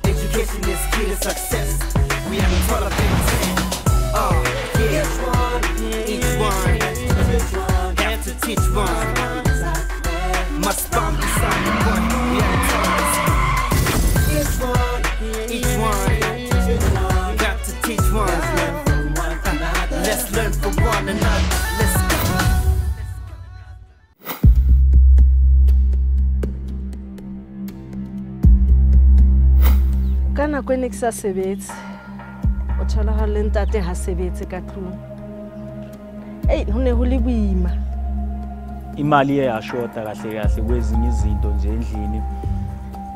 Education is key to success. We haven't taught our each one have to teach one. Must bomb beside the one. We haven't taught us. Each one got to teach one. Let's learn from one another. Let's go. Kana kwenye kisa sebetsi o thola ha le ntate ha sebetse ka tlung ho ne ho le boima imali iyashota kahle kahle kwezinye izinto nje endlini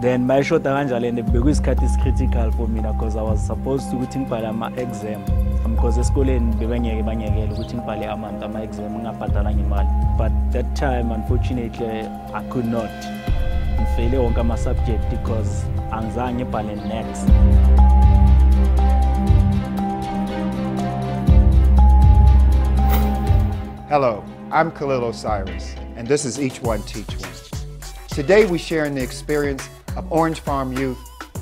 then mayishota kanjalo and bekuyisikhathi critical for mina because I was supposed to ukuthi ngibhale ama exam because esikoleni bebengeke banyekela ukuthi ngibhale ama exam ngabhadala ngemali but that time unfortunately I could not ngifele wonke ama subject because angizange ngibhale next. Hello, I'm Khalil Osiris, and this is Each One Teach One. Today we share in the experience of Orange Farm youth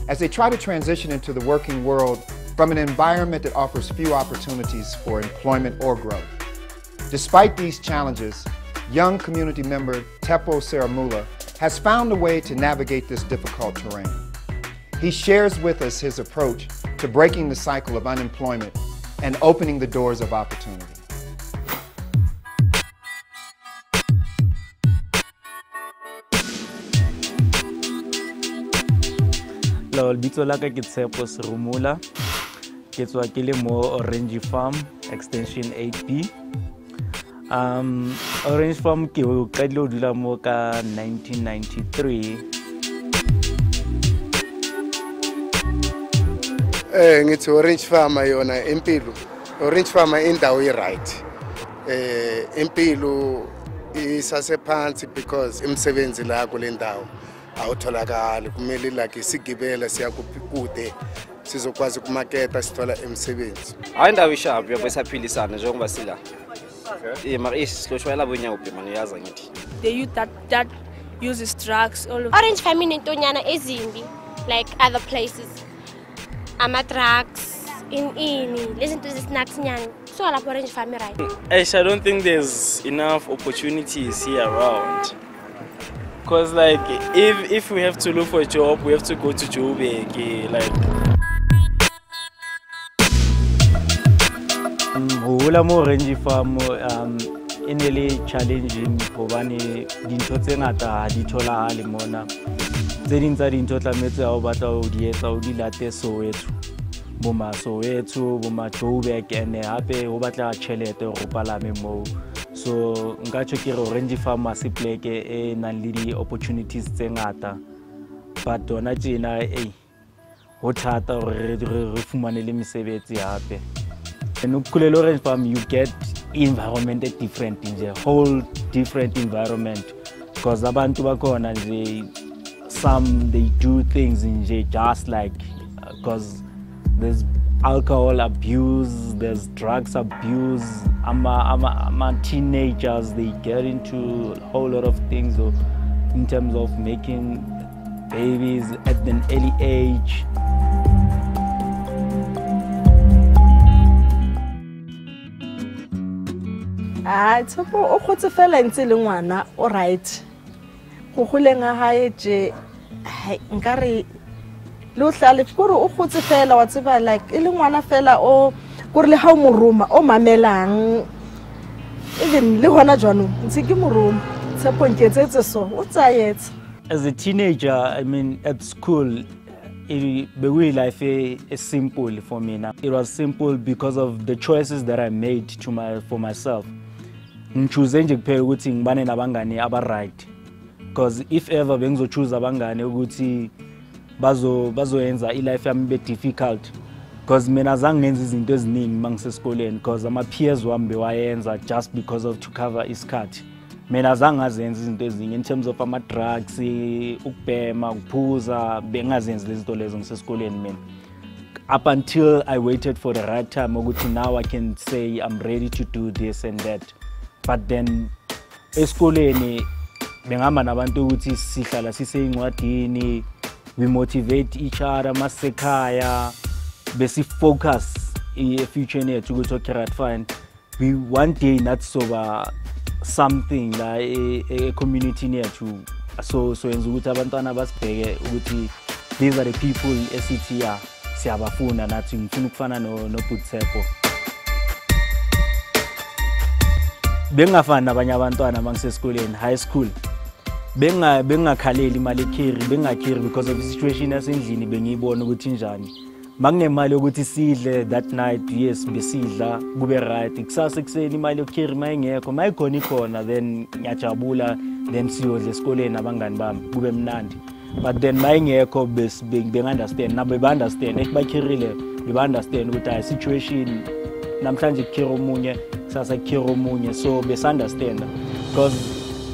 as they try to transition into the working world from an environment that offers few opportunities for employment or growth. Despite these challenges, young community member Tshepo Serumula has found a way to navigate this difficult terrain. He shares with us his approach to breaking the cycle of unemployment and opening the doors of opportunity. Hello, bitso la ka ke Tshepo Serumula. Ke tswa ke le mo Orange Farm extension 8B. Orange Farm ke o qadile ho dula mo ka 1993. Ngithi Orange Farm yona impilo. Orange Farm indawo right. Impilo isasephansi because imsebenzi la kule ndawo awutholakala kumele like sigibela siya kude sizokwazi kumarketa sithola emsebenzi. Hayi indawo ishapu yabesaphilisana njengoba sila. Mara isihloshwela bonyawo manje yaza ngithi. The youth that uses drugs all of Orange Farm intonyana ezimbi like other places. Ama drugs in listen to the snacks nyani. So la Orange Farm right. I don't think there's enough opportunities here around. Cause like if we have to look for a job, we have to go to Joburg, like. Hola mo Orange Farm inele challenging hobane dintho tse ngata ha di tholahale mona. Tse ding tsa dintho tlametse ha o batla ho di etsa o di late Soweto. Boma Soweto, boma Joburg and hape ho batla tjhelete ho palame mo. So nka tjho ke re Orange Farm a se pleke e nang le di opportunities tse ngata. But dona tjena ho thata hore re fumane le mesebetsi hape. And ukulele Orange Farm you get environment different in the whole different environment because abantu bakhona nje some they do things in just like because there's alcohol abuse, there's drugs abuse. I'm teenagers, they get into a whole lot of things in terms of making babies at an early age. Tshepo o khotse fela ntse le ngwana o right go golenga hae je nkare lo hlale gore o khotse fela wa tseba like ile ngwana fela o gore le ha o moroma o mamelang even le hona jwanong ntse ke moroma Tshepo nketsetse so o tsayetse. As a teenager, I mean at school the life is simple for me now. It was simple because of the choices that I made for myself. Choose nje kuphela ukuthi ngibane nabangani aba right because if ever bengizo choose abangani ukuthi bazoyenza ilife yami be difficult because mina zange ngenza izinto eziningi mangisesikoleni because ama peers wami bewayenza just because of to cover isikhathi. Mina zange ngazenza izinto ezinye in terms of ama drugs, ukubhema, ukuphuza, bengazenza lezi zinto lezo ngisesikoleni mina. Up until I waited for the right time ukuthi now I can say I'm ready to do this and that. But then esikoleni bengihamba nabantu ukuthi sihlala sisey'ncwadini, we motivate each other masekhaya, besi-focus i-future yethu ukuthi okay right fine, we one day nathi soba something la e-community yethu, so yenza ukuthi abantwana basibheke ukuthi these are the people esithi ya siyabafuna nathi, ngifuna ukufana no-Tshepo. Bengafani nabanye abantwana mangisesikoleni high school, bengakhaleli imali ekheri, bengakheri because of the situation yasendlini bengiyibona ukuthi njani. Makunemali yokuthi sidle that night, yes besidla kube right, kusasa ekuseni imali yokukheri mayingekho, mayikhona ikhona then ngiyajabula, then siyodla esikoleni abangani bami kube mnandi. But then mayingekho beng-understand, nabo beba-understand, ekubakhirile beba-understand ukuthi hayi situation namhlanje kukhera omunye kusasa kukhera omunye, so besa-understanda because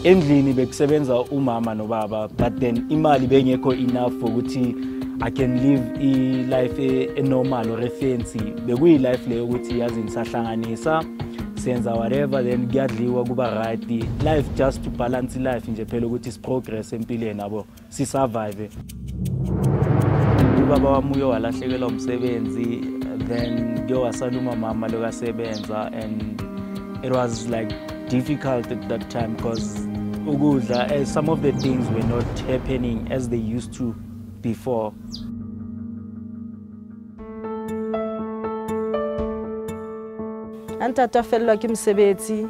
endlini bekusebenza umama nobaba, but then imali bengekho enough ukuthi I can live a life a normal or a fancy. Bekuyi life leyo ukuthi yazi nisahlanganisa senza whatever then kuyadliwa kuba right. Life just to balance life nje phela ukuthi progress empilweni nabo si survive. Ubaba wami uyo walahlekelwa umsebenzi, then yo wasaluma mama lokasebenza, and it was like difficult at that time because ukudla some of the things were not happening as they used to before. Anta fellwa ke mosebetsi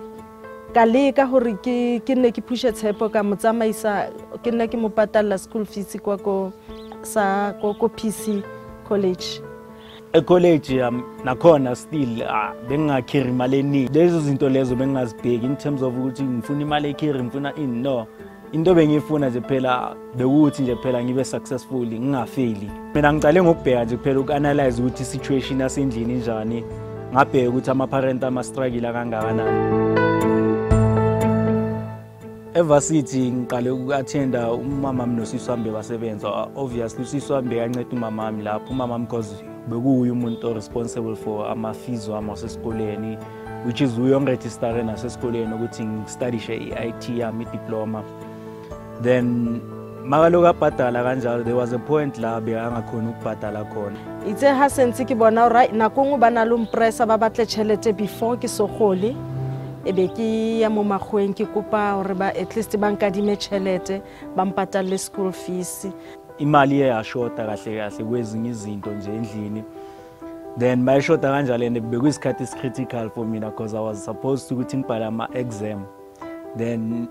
ka leka hore ke nne ke pushe Tshepo ka mo tsamaisa, ke nne ke mo patalla school fees kwa ko PC college. College nakhona still bengakheri imali eningi. Lezo zinto lezo bengingazibheki in terms of ukuthi ngifuna imali ekheri, ngifuna no. Into bengifuna nje phela bekuthi nje phela ngibe successful, ngingafaili. Mina ngicale ngokubheka nje phela uku-analyze ukuthi situation yasendlini njani, ngabheka ukuthi ama-parent ama-struggle kangakanani. Evarsity ngiqale uku-attenda umama wami nosisi wami basebenza. Obviously usisi wami bekanceda umama wami lapho, umama wami because bekuyi umuntu responsible for ama-fees wami wasesikoleni, which is uyo ngiregistare nasesikoleni ukuthi ngistudishe i-IT yami, i-diploma. Then makaloku abhadala kanjalo, there was a point la bekangakhona ukubhadala khona. Itse ha sentse ke bona right nakong ba na lo mpressa ba batle tšhelete before ke sogole, ebe ke ya mo magweng ke kopa hore ba at least bankadime tšhelete ba mpatalle school fees. Imali yashota kahle kahle kwezinye izinto nje endlini. Then mayishota kanjalo and bekuyisikhathi critical for mina because I was supposed to ukuthi ngibhala ama-exam. Then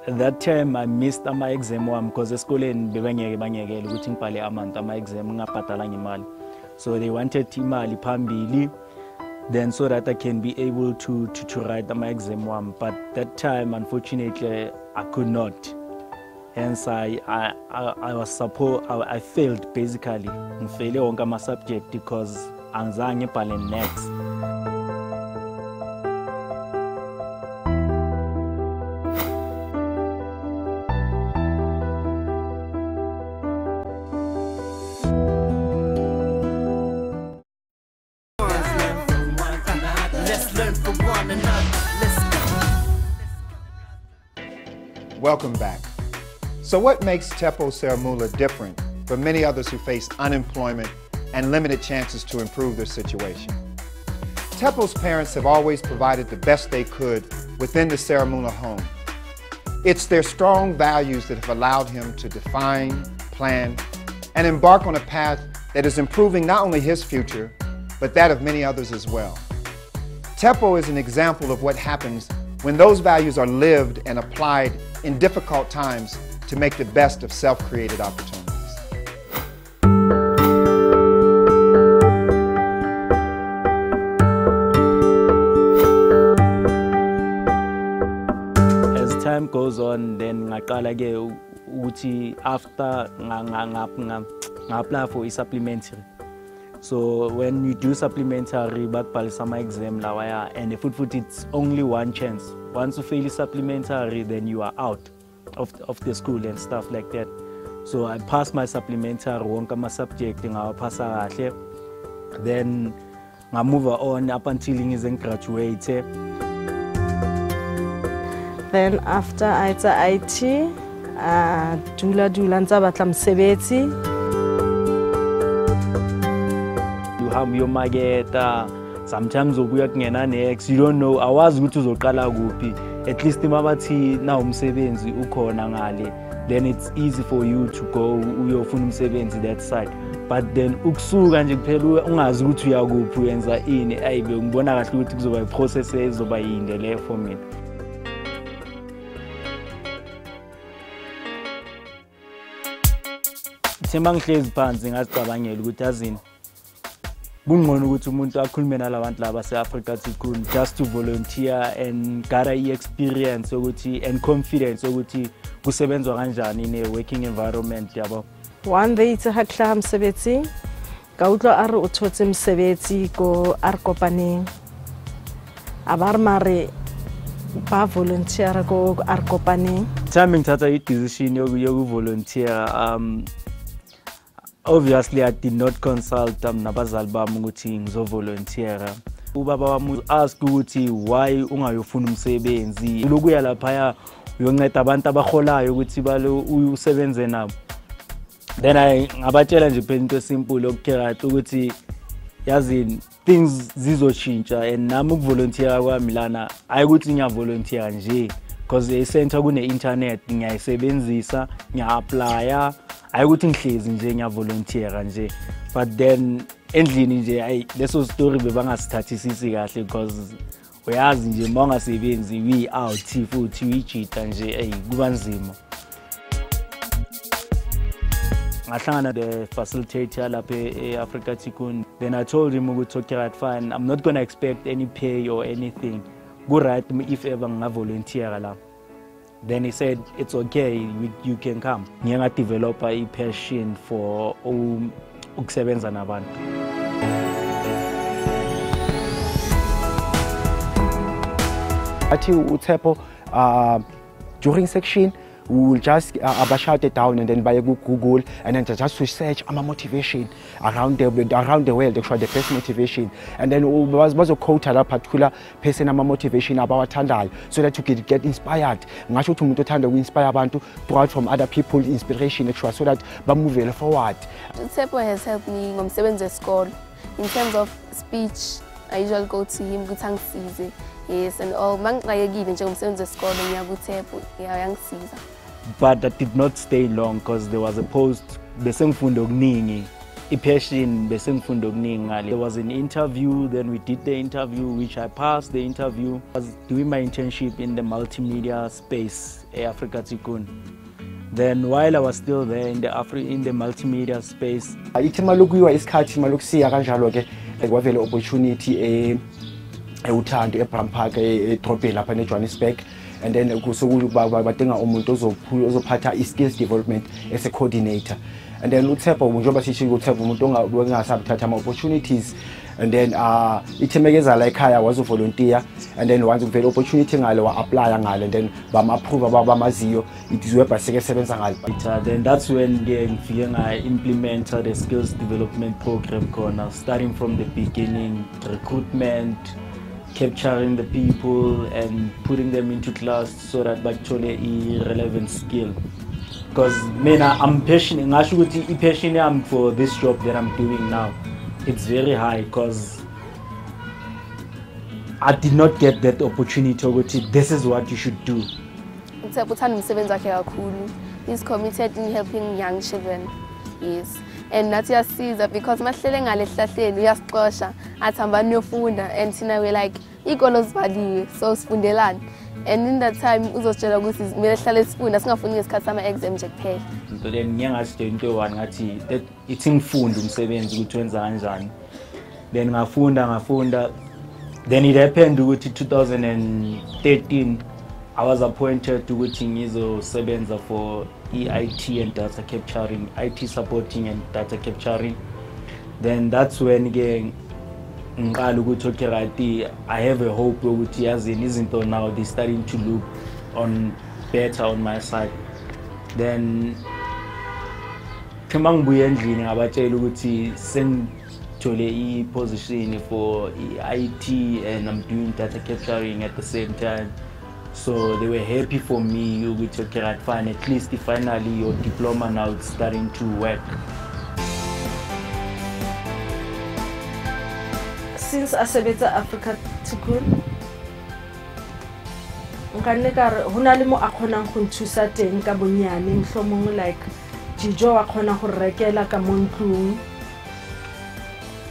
at that time I missed ama-exam wami because esikoleni bebangekele ukuthi ngibhale ama-exam ngingabhadalanga imali. So they wanted imali phambili, then so that I can be able to write ama-exam wami. But that time unfortunately I could not. Hence I failed basically. Ngifele wonke ama-subject because angizange ngibhale next. Welcome back. So what makes Tshepo Serumula different from many others who face unemployment and limited chances to improve their situation? Tshepo's parents have always provided the best they could within the Serumula home. It's their strong values that have allowed him to define, plan, and embark on a path that is improving not only his future, but that of many others as well. Tshepo is an example of what happens when those values are lived and applied in difficult times to make the best of self-created opportunities. As time goes on, then ngaqala ke ukuthi after nga-apply for a supplementary. So when you do supplementary, bakubhalisa ama-exam lawaya, and it's only one chance. Once you fail supplementary, then you are out of the school and stuff like that. So I passed my supplementary, wonke ama-subject ngawapasa kahle. Then I move on up until ngize ngigraduate. Then after aitsa IT, dula ntsa batla mosebetsi. You have your mageta, sometimes ubuya kungena next, you don't know, awazi ukuthi uzoqala kuphi. At least mabathi na umsebenzi ukhona ngale, then it's easy for you to go uyofuna umsebenzi that side. But then ukusuka nje kuphela ungazi ukuthi uyakuphi uyenza ini, ayibe ngibona kahle ukuthi kuzoba iprocess ezoba yinde le for me. Sema ngihlezi phansi ngazicabangela ukuthi azini kungcono ukuthi umuntu akhulume nalabantu laba se-Africa Tikkun just to volunteer and gara i-experience ukuthi and confidence ukuthi kusebenzwa kanjani in a working environment yabo. One day itse ha kla mosebetsi ka utlwa a re o thotse mosebetsi ko a re kopaneng a ba re mare ba volunteer ko a re kopaneng. Time ngithatha i-decision yoku volunteer obviously I did not consult nabazali bami ukuthi ngizovolunteera. Ubaba wami ask ukuthi why ungayofuna umsebenzi lokuya lapha uyonceda abantu abaholayo ukuthi balo usebenze nabo. Then ngabatshela nje phela into simple okukherathi ukuthi yazini things zizoshintsha and nami ukuvolunteera kwami lana ayikuthi ngiyavolunteera nje because e-center kune internet ngiyayisebenzisa ngiya-applya ayikuthi ngihlezi nje ngiyavolunteera nje but then endlini nje ayi leso story bebangasithathisisi kahle because uyazi nje mongasebenzi we out futhi uyijita nje ayi kuba nzima. Ngahlangana the facilitator lapha e-Africa Tikkun. Then I told him ukuthi okay right fine, I'm not gonna expect any pay or anything. Go right if ever ngavolunteera la. Then he said it's okay, you can come. Ngiya develop a passion for ukusebenza nabantu. Athi uTshepo during section we will just shout it down and then by Google and then just research motivation around the world, actually the best motivation, and then was a quote a particular person motivation about tandai so that you can get inspired. Ngasho ukuthi umuntu othanda uinspire abantu throughout from other people's inspiration actually so that bamove forward. Tshepo has helped me ngomsebenzi wesikole in terms of speech. I usually go to him ngithangisize. Yes, and all mangayekile nje ngomsebenzi wesikole ngiya kuTshepo uyangisiza. But I did not stay long because there was a post besengifunda okuningi passion besengifunda okuningi ngale. There was an interview, then we did the interview which I passed the interview. I was doing my internship in the multimedia space Africa Tikkun. Then while I was still there in the multimedia space, ithi malokuyiwa isikhathi malokusiya kanjalo ke kwavela opportunity uthando eBram Park edrobheni lapha eJohannesburg, and then badinga umuntu ozophatha i-skills development as a coordinator. And then uTshepo njengoba sisho uTshepo umuntu ongasabuthatha ama-opportunities, and then ithemekeza la ekhaya was volunteer, and then once uvela opportunity ngale wa-apply ngale, and then bama-approve abamaziyo iziwebha seke sebenza ngale. Then that's when ngifike nga-implement the skills development program khona, starting from the beginning, recruitment, capturing the people and putting them into class so that actually a relevant skill. Because I'm passionate, I'm passionate for this job that I'm doing now. It's very high because I did not get that opportunity to this is what you should do. He's committed in helping young children. Yes. And that's your Caesar because mahlele ngale hlahleni uyasiqosha athamba niyofunda and thina we like ikolo sivaliwe so sifundelani, and in that time uzositshela ukuthi kumele sihlale sifunda singafuni ngesikhathi sama exam nje kuphela. Into le ngiyangathi into one ngathi ithi ngifunda umsebenzi ukuthi wenza kanjani, then ngafunda. Then it happened ukuthi 2013 I was appointed to ngizosebenza for IT and data capturing, IT supporting and data capturing. Then that's when again I have a hope ukuthi yazini izinto now they starting to look on better on my side. Then ngibuye endlini ngabatshela ukuthi sengithole i-position for IT and I'm doing data capturing at the same time. So they were happy for me with okay, right, fine, at least finally your diploma now it's starting to work. Since a sebetsa Africa Tikkun, nkane ka re hona le mo a khonang go nthusa teng ka bonyane mohlomong like dijo wa khona go rekela ka montlung,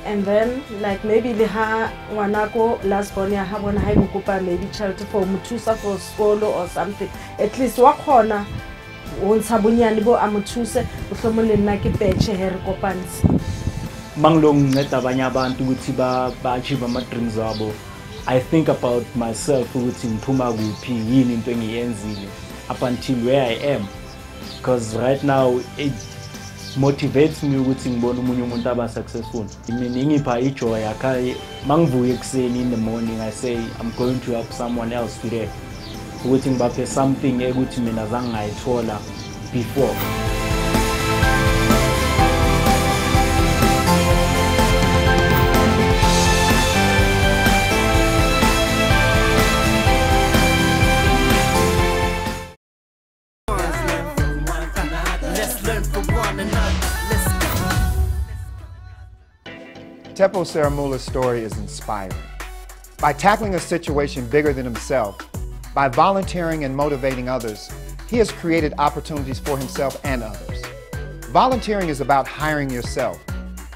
and then like maybe le ha ngwana ko last born ya ha bona ha mo kopa maybe child for mo thusa for school or something, at least wa khona o ntsha bonyane bo a mo thuse mohlomong le nna ke petche here kopansi. Manglong netabanya abantu ukuthi ba achieve ama dreams wabo. I think about myself ukuthi ngiphuma kuphi yini into engiyenzile up until where I am, because right now it motivates me ukuthi ngibone umunye umuntu aba successful. Mina ingipha ijoy yakhe mangivuka ekseni in the morning I say I'm going to help someone else today, ukuthi ngibaphe something ukuthi mina zange ngayithola before. Tshepo Serumula's story is inspiring. By tackling a situation bigger than himself, by volunteering and motivating others, he has created opportunities for himself and others. Volunteering is about hiring yourself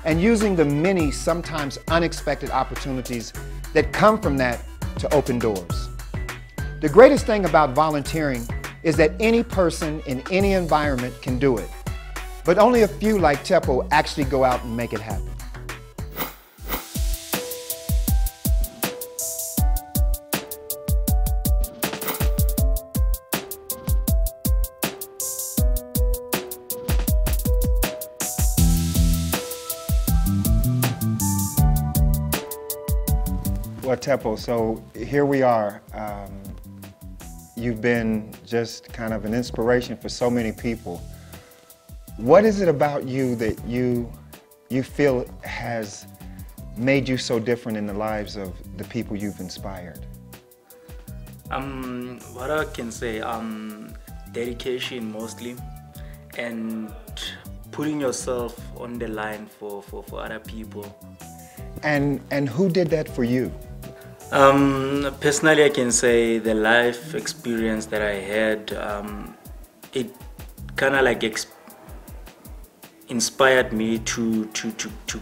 and using the many, sometimes unexpected opportunities that come from that to open doors. The greatest thing about volunteering is that any person in any environment can do it, but only a few like Tshepo actually go out and make it happen. Well, Tshepo, so here we are. You've been just kind of an inspiration for so many people. What is it about you that you feel has made you so different in the lives of the people you've inspired? What I can say, dedication mostly, and putting yourself on the line for other people. And who did that for you? Personally, I can say the life experience that I had, it kind of like inspired me to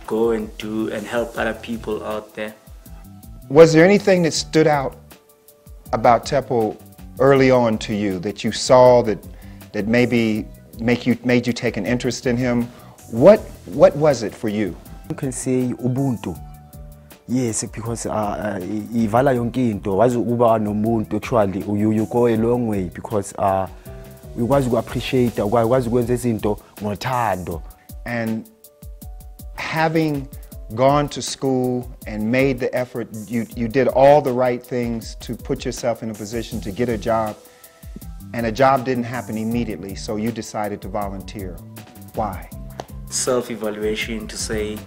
go and do and help other people out there. Was there anything that stood out about Tshepo early on to you that you saw that maybe made you take an interest in him? What was it for you? You can say Ubuntu. Yes, because ivala yonke into wazi uba nomuntu actually you go a long way because ukwazi uku-appreciate ukwazi ukwenza izinto ngothando. And having gone to school and made the effort, you did all the right things to put yourself in a position to get a job, and a job didn't happen immediately, so you decided to volunteer. Why? Self-evaluation to say,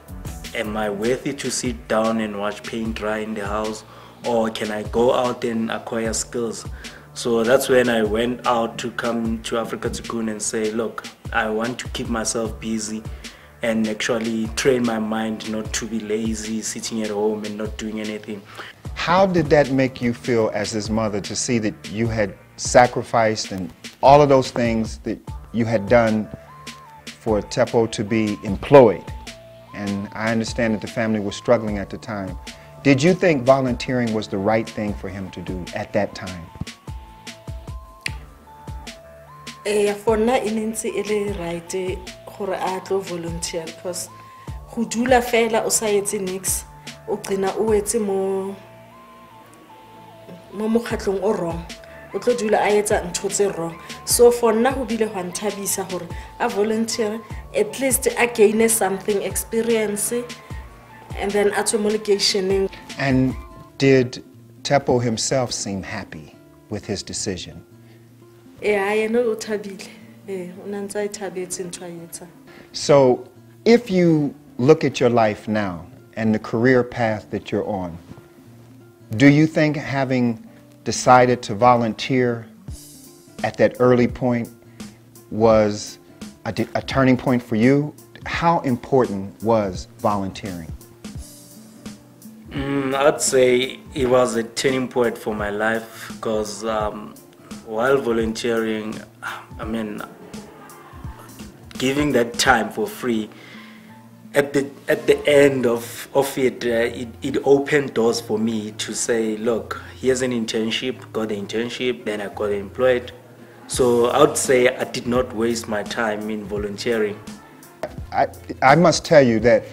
am I worthy to sit down and watch paint dry in the house, or can I go out and acquire skills? So that's when I went out to come to Africa Tikkun and say, look, I want to keep myself busy and actually train my mind not to be lazy, sitting at home and not doing anything. How did that make you feel as his mother to see that you had sacrificed and all of those things that you had done for Tshepo to be employed? And I understand that the family was struggling at the time. Did you think volunteering was the right thing for him to do at that time? For na inintsi ele right gore a tlo volunteer because go dula fela o sa etse nix o qina o etse mo mokgatlong o wrong o tlo dula a etsa ntho tse wrong. So for na go bile go nthabisa gore a volunteer, at least a gain something experience and then a communication. And did Tshepo himself seem happy with his decision? I know uthabile. Unantsa ithabetse ntwa yetsa. So if you look at your life now and the career path that you're on, do you think having decided to volunteer at that early point was a turning point for you? How important was volunteering? I'd say it was a turning point for my life because while volunteering, I mean, giving that time for free, at the end of it, it opened doors for me to say, look, here's an internship, got the internship, then I got employed. So I would say I did not waste my time in volunteering. I must tell you that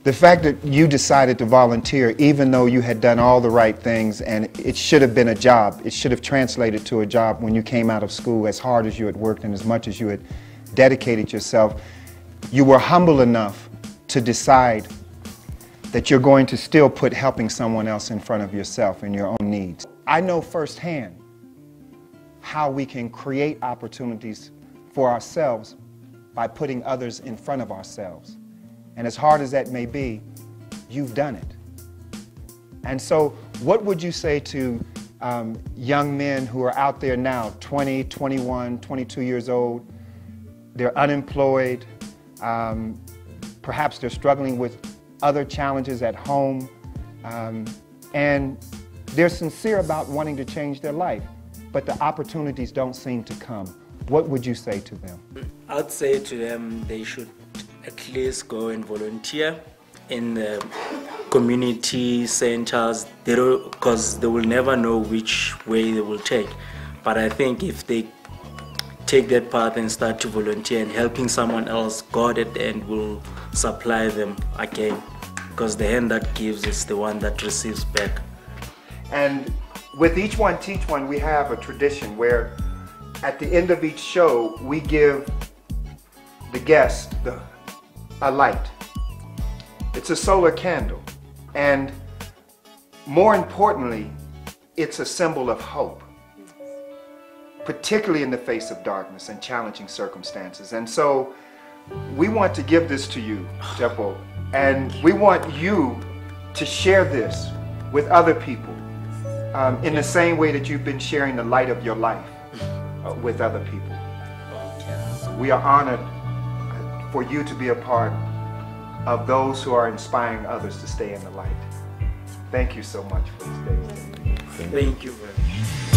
the fact that you decided to volunteer, even though you had done all the right things and it should have been a job, it should have translated to a job when you came out of school, as hard as you had worked and as much as you had dedicated yourself, you were humble enough to decide that you're going to still put helping someone else in front of yourself and your own needs. I know firsthand how we can create opportunities for ourselves by putting others in front of ourselves. And as hard as that may be, you've done it. And so what would you say to young men who are out there now, 20, 21, 22 years old, they're unemployed, perhaps they're struggling with other challenges at home, and they're sincere about wanting to change their life, but the opportunities don't seem to come. What would you say to them? I'd say to them they should at least go and volunteer in the community centers, because they will never know which way they will take. But I think if they take that path and start to volunteer and helping someone else, God at the end will supply them again, because the hand that gives is the one that receives back. And with Each One Teach One, we have a tradition where at the end of each show, we give the guest a light. It's a solar candle. And more importantly, it's a symbol of hope, particularly in the face of darkness and challenging circumstances. And so we want to give this to you, Tshepo, and we want you to share this with other people in the same way that you've been sharing the light of your life with other people. We are honored for you to be a part of those who are inspiring others to stay in the light. Thank you so much for this day. Thank you very much.